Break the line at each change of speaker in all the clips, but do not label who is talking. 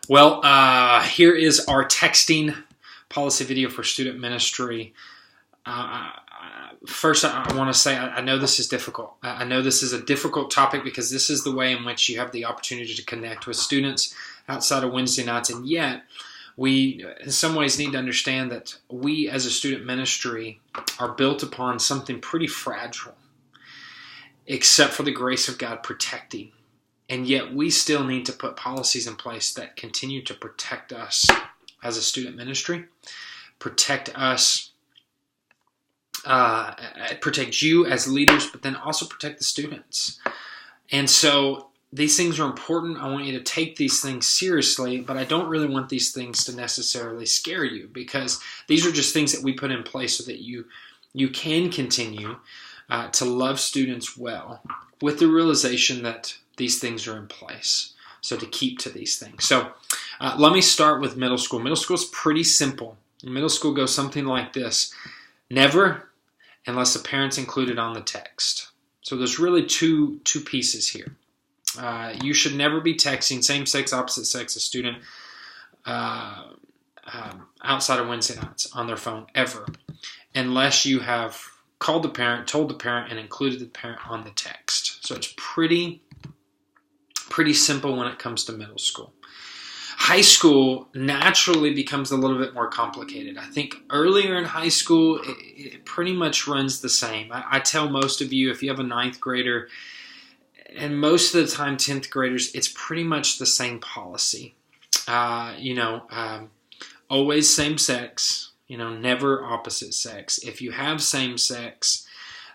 Well, here is our texting policy video for student ministry. First, I want to say I know this is difficult. I know this is a difficult topic because this is the way in which you have the opportunity to connect with students outside of Wednesday nights, and yet we, in some ways, need to understand that we, as a student ministry, are built upon something pretty fragile, except for the grace of God protecting. And yet we still need to put policies in place that continue to protect us as a student ministry, protect us, protect you as leaders, but then also protect the students. And so these things are important. I want you to take these things seriously, but I don't really want these things to necessarily scare you, because these are just things that we put in place so that you can continue to love students well, with the realization that these things are in place. So to keep to these things. So let me start with middle school. Middle school is pretty simple. Middle school goes something like this: never, unless the parent's included on the text. So there's really two pieces here. You should never be texting same-sex, opposite-sex a student outside of Wednesday nights on their phone ever, unless you have called the parent, told the parent, and included the parent on the text. So it's pretty simple when it comes to middle school. High school naturally becomes a little bit more complicated. I think earlier in high school, it pretty much runs the same. I tell most of you, if you have a ninth grader, and most of the time 10th graders, it's pretty much the same policy. Always same sex, never opposite sex. If you have same sex,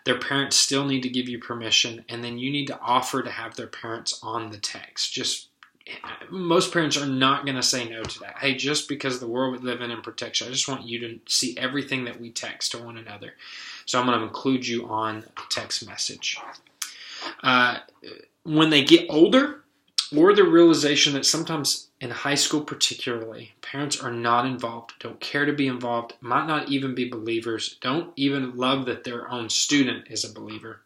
their parents still need to give you permission, and then you need to offer to have their parents on the text. Most parents are not going to say no to that. Hey, just because of the world we live in and protection, I just want you to see everything that we text to one another. So I'm going to include you on the text message. When they get older, or the realization that sometimes in high school particularly, parents are not involved, don't care to be involved, might not even be believers, don't even love that their own student is a believer,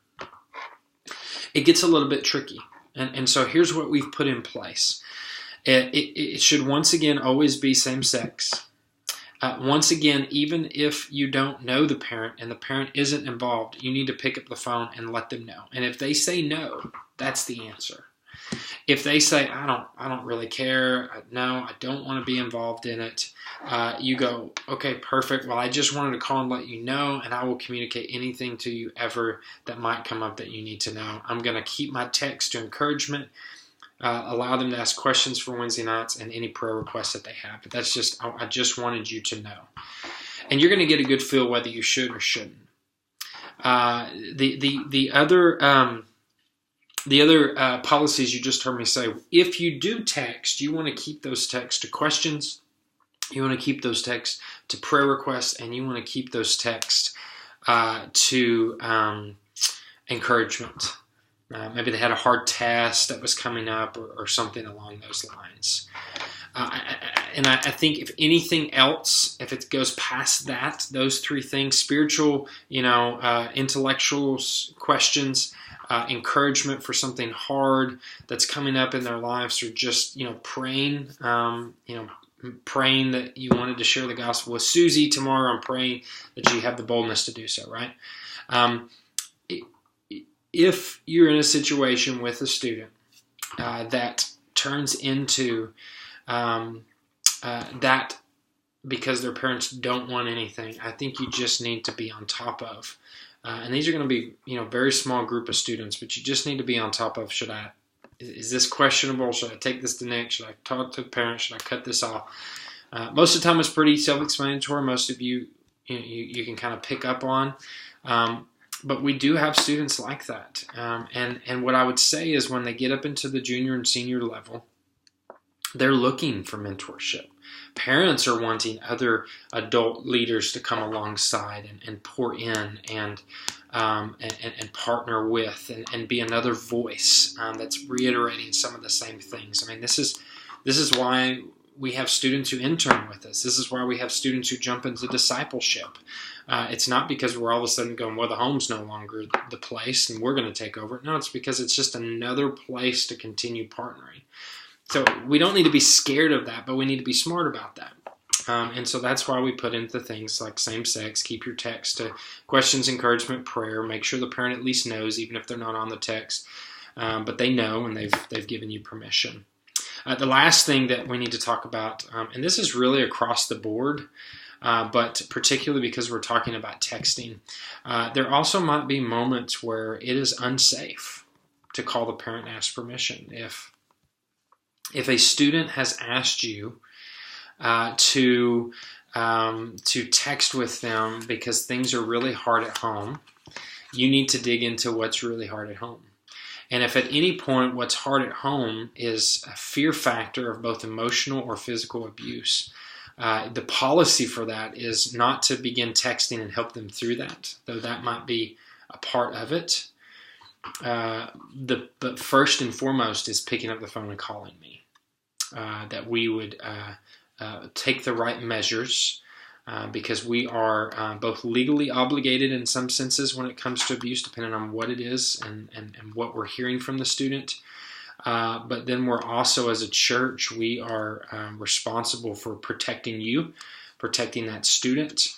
it gets a little bit tricky. And so here's what we've put in place. It should once again always be same sex. Once again, even if you don't know the parent and the parent isn't involved, you need to pick up the phone and let them know. And if they say no, that's the answer. If they say, I don't really care, no, I don't want to be involved in it, you go, okay, perfect. Well, I just wanted to call and let you know, and I will communicate anything to you ever that might come up that you need to know. I'm going to keep my text to encouragement, allow them to ask questions for Wednesday nights and any prayer requests that they have. But I just wanted you to know. And you're going to get a good feel whether you should or shouldn't. The other policies you just heard me say, if you do text, you want to keep those texts to questions, you want to keep those texts to prayer requests, and you want to keep those texts to encouragement. Maybe they had a hard test that was coming up or something along those lines. And I think if anything else, if it goes past that, those three things, spiritual, intellectual questions, encouragement for something hard that's coming up in their lives, or just, praying, praying that you wanted to share the gospel with Susie tomorrow, and praying that you have the boldness to do so, right? If you're in a situation with a student that turns into that because their parents don't want anything, I think you just need to be on top of. And these are going to be, very small group of students, but you just need to be on top of, is this questionable? Should I take this to Nick? Should I talk to the parents? Should I cut this off? Most of the time it's pretty self-explanatory. Most of you can kind of pick up on. But we do have students like that. And what I would say is when they get up into the junior and senior level, they're looking for mentorship. Parents are wanting other adult leaders to come alongside and pour in and partner with and be another voice that's reiterating some of the same things. I mean, this is why we have students who intern with us. This is why we have students who jump into discipleship. It's not because we're all of a sudden going, well, the home's no longer the place and we're going to take over. No, it's because it's just another place to continue partnering. So we don't need to be scared of that, but we need to be smart about that. And so that's why we put into things like same sex, keep your text to questions, encouragement, prayer. Make sure the parent at least knows, even if they're not on the text, but they know and they've given you permission. The last thing that we need to talk about, and this is really across the board, but particularly because we're talking about texting, there also might be moments where it is unsafe to call the parent and ask permission. If a student has asked you to text with them because things are really hard at home, you need to dig into what's really hard at home. And if at any point what's hard at home is a fear factor of both emotional or physical abuse, the policy for that is not to begin texting and help them through that, though that might be a part of it. But first and foremost is picking up the phone and calling me. That we would take the right measures because we are both legally obligated in some senses when it comes to abuse, depending on what it is and what we're hearing from the student. But then we're also, as a church, we are responsible for protecting you, protecting that student.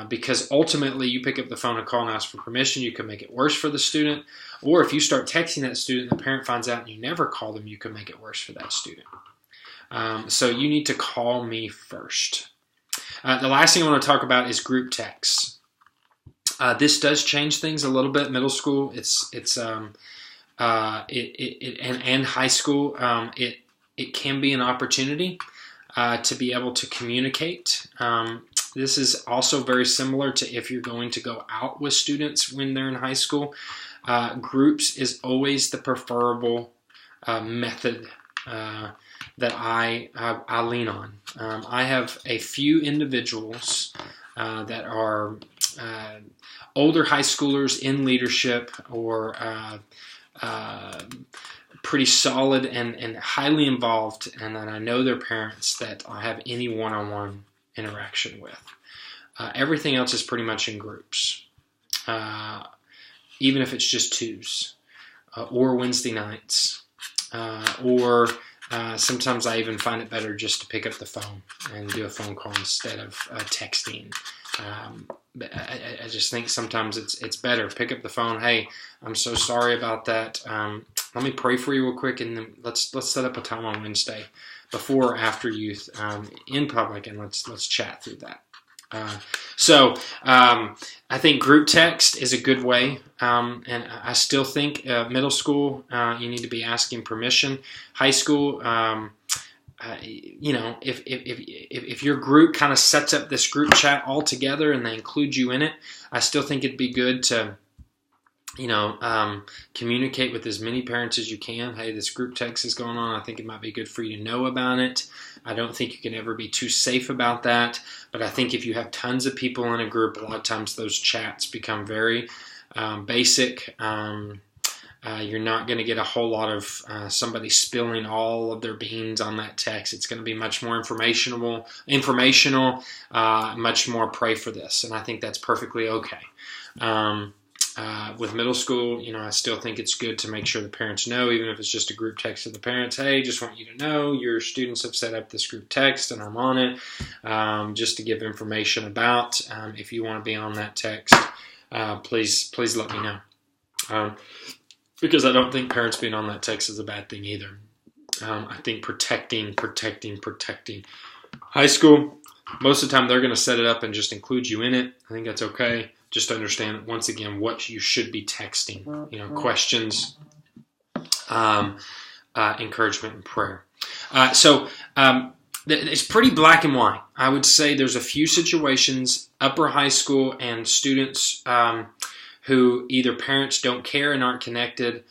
Because ultimately, you pick up the phone and call and ask for permission, you can make it worse for the student. Or if you start texting that student and the parent finds out and you never call them, you can make it worse for that student. So you need to call me first. The last thing I want to talk about is group texts. This does change things a little bit. Middle school, and high school, it can be an opportunity to be able to communicate. This is also very similar to if you're going to go out with students when they're in high school. Groups is always the preferable method that I lean on. I have a few individuals that are older high schoolers in leadership or pretty solid and highly involved, and that I know their parents that I have any one-on-one interaction with. Everything else is pretty much in groups, even if it's just twos or Wednesday nights, or sometimes I even find it better just to pick up the phone and do a phone call instead of texting. I just think sometimes it's better. Pick up the phone. Hey, I'm so sorry about that. Let me pray for you real quick, and then let's set up a time on Wednesday before or after youth in public, and let's chat through that. So I think group text is a good way, and I still think middle school you need to be asking permission. High school, if your group kind of sets up this group chat all together and they include you in it, I still think it'd be good to communicate with as many parents as you can. Hey, this group text is going on. I think it might be good for you to know about it. I don't think you can ever be too safe about that. But I think if you have tons of people in a group, a lot of times those chats become very basic. You're not going to get a whole lot of somebody spilling all of their beans on that text. It's going to be much more informational, much more pray for this. And I think that's perfectly okay. With middle school, I still think it's good to make sure the parents know, even if it's just a group text to the parents. Hey, just want you to know your students have set up this group text and I'm on it, just to give information about. If you want to be on that text, please let me know. Because I don't think parents being on that text is a bad thing either. I think protecting. High school, most of the time they're going to set it up and just include you in it. I think that's okay. Just understand, once again, what you should be texting. Questions, encouragement, and prayer. It's pretty black and white. I would say there's a few situations, upper high school and students who either parents don't care and aren't connected,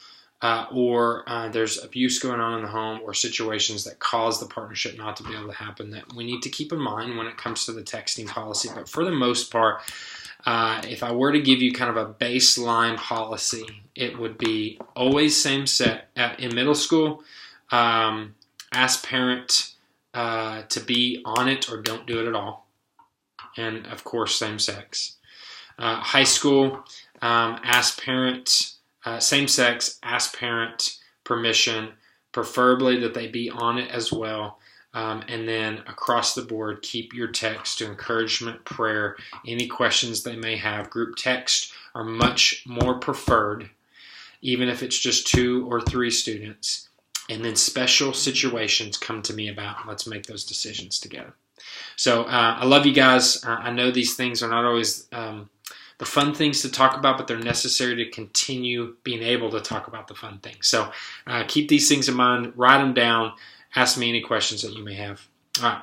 or there's abuse going on in the home, or situations that cause the partnership not to be able to happen that we need to keep in mind when it comes to the texting policy. But for the most part, if I were to give you kind of a baseline policy, it would be always same set. In middle school, ask parent to be on it or don't do it at all. And of course, same sex. High school, ask parent, same sex, ask parent permission, preferably that they be on it as well. And then across the board, keep your text to encouragement, prayer, any questions they may have. Group text are much more preferred, even if it's just 2 or 3 students. And then special situations, come to me about. Let's make those decisions together. So I love you guys. I know these things are not always the fun things to talk about, but they're necessary to continue being able to talk about the fun things. So keep these things in mind. Write them down. Ask me any questions that you may have. All right.